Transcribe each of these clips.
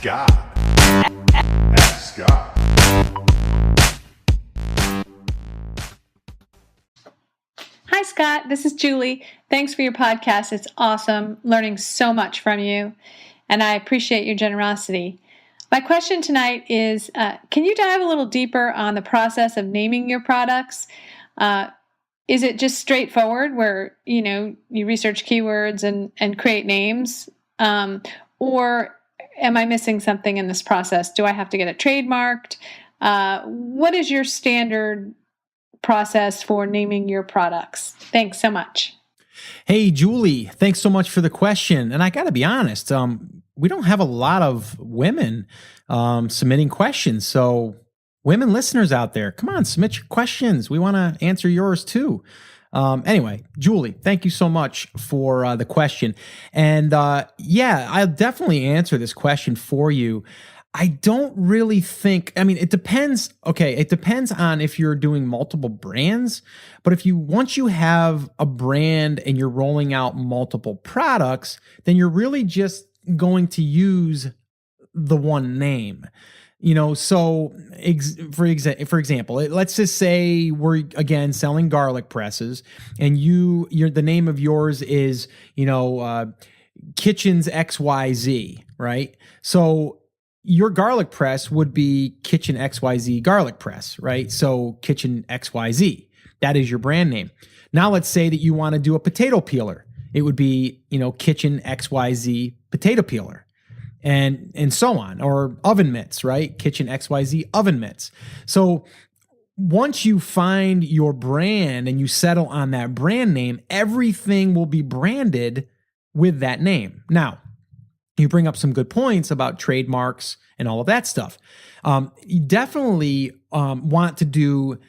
God. Ask God. Hi, Scott. This is Julie. Thanks for your podcast. It's awesome. Learning so much from you, and I appreciate your generosity. My question tonight is, can you dive a little deeper on the process of naming your products? Is it just straightforward where, you research keywords and create names? Or am I missing something in this process? Do I have to get it trademarked? What is your standard process for naming your products? Thanks so much. Hey, Julie, thanks so much for the question. And I got to be honest, we don't have a lot of women submitting questions. So women listeners out there, come on, submit your questions. We want to answer yours too. Anyway, Julie, thank you so much for the question. And yeah, I'll definitely answer this question for you. I don't really think, it depends. Okay. It depends on if you're doing multiple brands, but once you have a brand and you're rolling out multiple products, then you're really just going to use the one name. So for example, let's just say we're again selling garlic presses, and the name of yours is, Kitchens XYZ, right? So your garlic press would be Kitchen XYZ garlic press, right? So Kitchen XYZ, that is your brand name. Now let's say that you want to do a potato peeler. It would be, Kitchen XYZ potato peeler. And so on, or oven mitts, right? Kitchen XYZ oven mitts. So once you find your brand and you settle on that brand name, everything will be branded with that name. Now, you bring up some good points about trademarks and all of that stuff. You definitely want to do,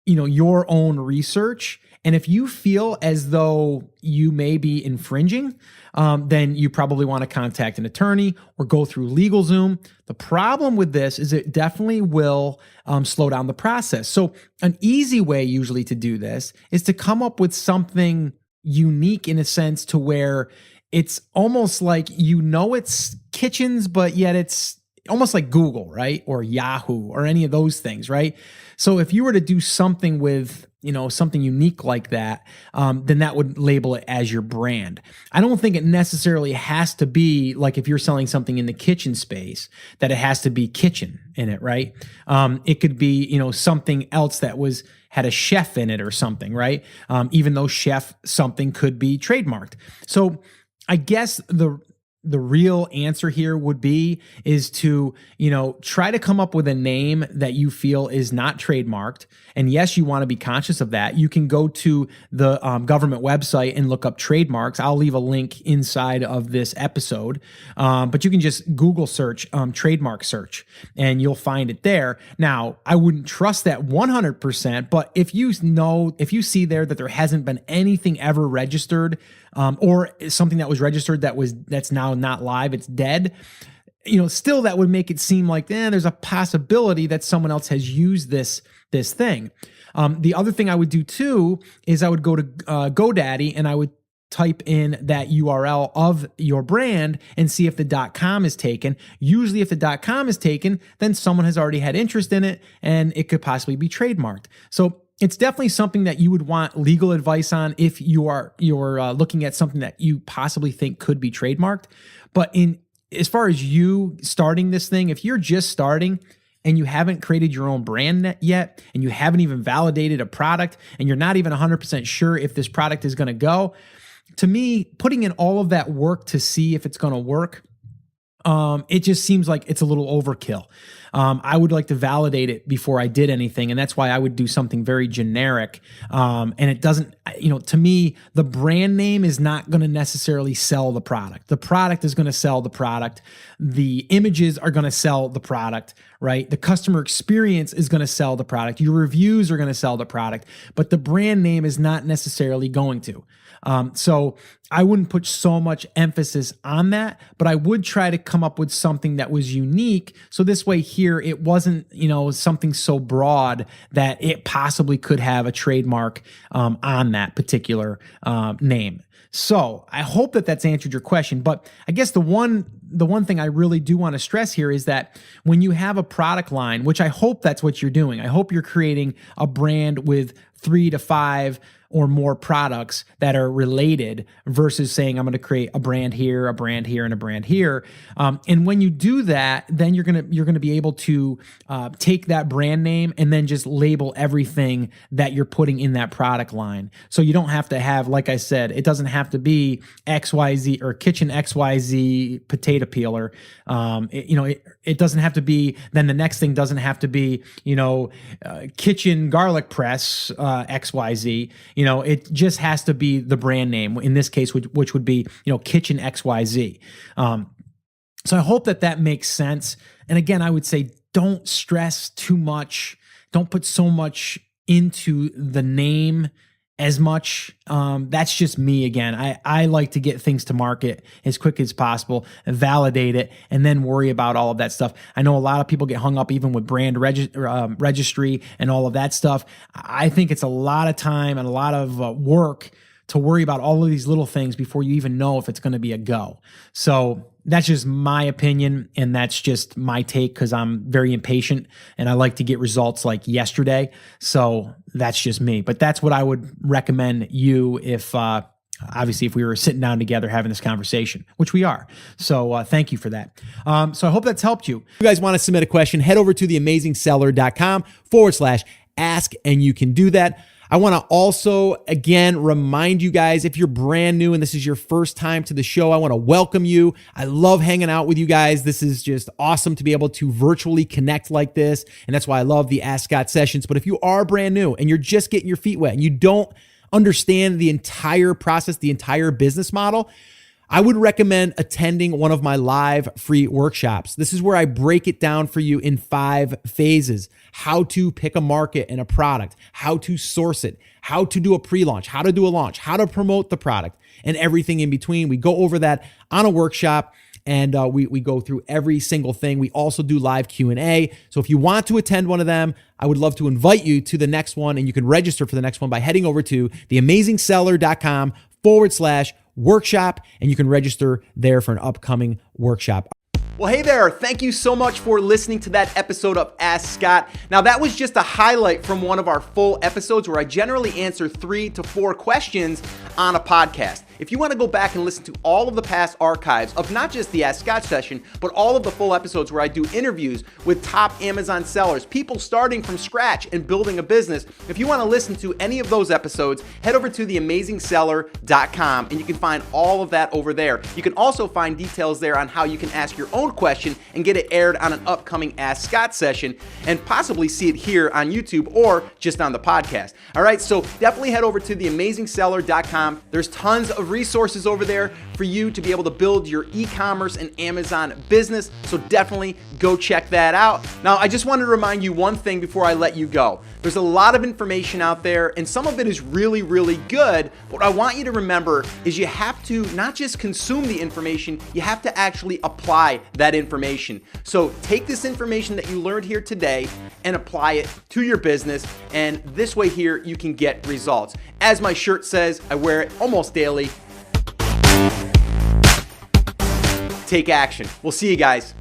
your own research. And if you feel as though you may be infringing, then you probably want to contact an attorney or go through LegalZoom. The problem with this is it definitely will slow down the process. So an easy way usually to do this is to come up with something unique in a sense to where it's almost like, it's Kitchens, but yet it's almost like Google, right? Or Yahoo or any of those things, right? So if you were to do something with, something unique like that, then that would label it as your brand. I don't think it necessarily has to be like if you're selling something in the kitchen space that it has to be kitchen in it, right? It could be, something else that had a chef in it or something, right? Even though chef something could be trademarked. So I guess the real answer here is to, try to come up with a name that you feel is not trademarked. And yes, you want to be conscious of that. You can go to the government website and look up trademarks. I'll leave a link inside of this episode. But you can just Google search, trademark search, and you'll find it there. Now, I wouldn't trust that 100%, but if you see there that there hasn't been anything ever registered, or something that was registered that's now not live, it's dead, still that would make it seem like there's a possibility that someone else has used this thing. The other thing I would do too is I would go to GoDaddy and I would type in that URL of your brand and see if the .com is taken. Usually if the .com is taken, then someone has already had interest in it and it could possibly be trademarked. So it's definitely something that you would want legal advice on if you're looking at something that you possibly think could be trademarked. But as far as you starting this thing, if you're just starting and you haven't created your own brand yet, and you haven't even validated a product, and you're not even 100% sure if this product is going to go, to me, putting in all of that work to see if it's going to work, it just seems like it's a little overkill. I would like to validate it before I did anything. And that's why I would do something very generic. And it doesn't, to me, the brand name is not going to necessarily sell the product. The product is going to sell the product. The images are going to sell the product, right? The customer experience is going to sell the product. Your reviews are going to sell the product, but the brand name is not necessarily going to. So I wouldn't put so much emphasis on that, but I would try to come up with something that was unique. So this way here, it wasn't, something so broad that it possibly could have a trademark on that particular name. So I hope that that's answered your question. But I guess the one the one thing I really do want to stress here is that when you have a product line, which I hope that's what you're doing, I hope you're creating a brand with 3 to 5 or more products that are related versus saying I'm going to create a brand here, and a brand here. And when you do that, then you're gonna be able to take that brand name and then just label everything that you're putting in that product line. So you don't have to have, like I said, it doesn't have to be XYZ or Kitchen XYZ potato peeler. It doesn't have to be. Then the next thing doesn't have to be Kitchen garlic press XYZ. It just has to be the brand name, in this case, which would be, Kitchen XYZ. So I hope that makes sense. And again, I would say don't stress too much. Don't put so much into the name as much. That's just me again. I like to get things to market as quick as possible, validate it, and then worry about all of that stuff. I know a lot of people get hung up even with brand registry and all of that stuff. I think it's a lot of time and a lot of work to worry about all of these little things before you even know if it's going to be a go. So that's just my opinion, and that's just my take because I'm very impatient and I like to get results like yesterday. So that's just me. But that's what I would recommend you if obviously if we were sitting down together having this conversation, which we are. So thank you for that. So I hope that's helped you. If you guys want to submit a question, head over to theamazingseller.com/ask, and you can do that. I want to also, again, remind you guys, if you're brand new and this is your first time to the show, I want to welcome you. I love hanging out with you guys. This is just awesome to be able to virtually connect like this. And that's why I love the Ask Scott sessions. But if you are brand new and you're just getting your feet wet and you don't understand the entire process, the entire business model, I would recommend attending one of my live free workshops. This is where I break it down for you in 5 phases: how to pick a market and a product, how to source it, how to do a pre-launch, how to do a launch, how to promote the product, and everything in between. We go over that on a workshop, and we go through every single thing. We also do live Q&A. So if you want to attend one of them, I would love to invite you to the next one, and you can register for the next one by heading over to theamazingseller.com/workshop, and you can register there for an upcoming workshop. Well, hey there. Thank you so much for listening to that episode of Ask Scott. Now, that was just a highlight from one of our full episodes where I generally answer 3 to 4 questions on a podcast. If you want to go back and listen to all of the past archives of not just the Ask Scott session, but all of the full episodes where I do interviews with top Amazon sellers, people starting from scratch and building a business, if you want to listen to any of those episodes, head over to theamazingseller.com, and you can find all of that over there. You can also find details there on how you can ask your own question and get it aired on an upcoming Ask Scott session, and possibly see it here on YouTube or just on the podcast. All right, so definitely head over to theamazingseller.com. There's tons of resources over there for you to be able to build your e-commerce and Amazon business. So definitely go check that out. Now, I just wanted to remind you one thing before I let you go. There's a lot of information out there, and some of it is really, really good. What I want you to remember is you have to not just consume the information, you have to actually apply that information. So take this information that you learned here today and apply it to your business, and this way here you can get results. As my shirt says, I wear it almost daily. Take action. We'll see you guys.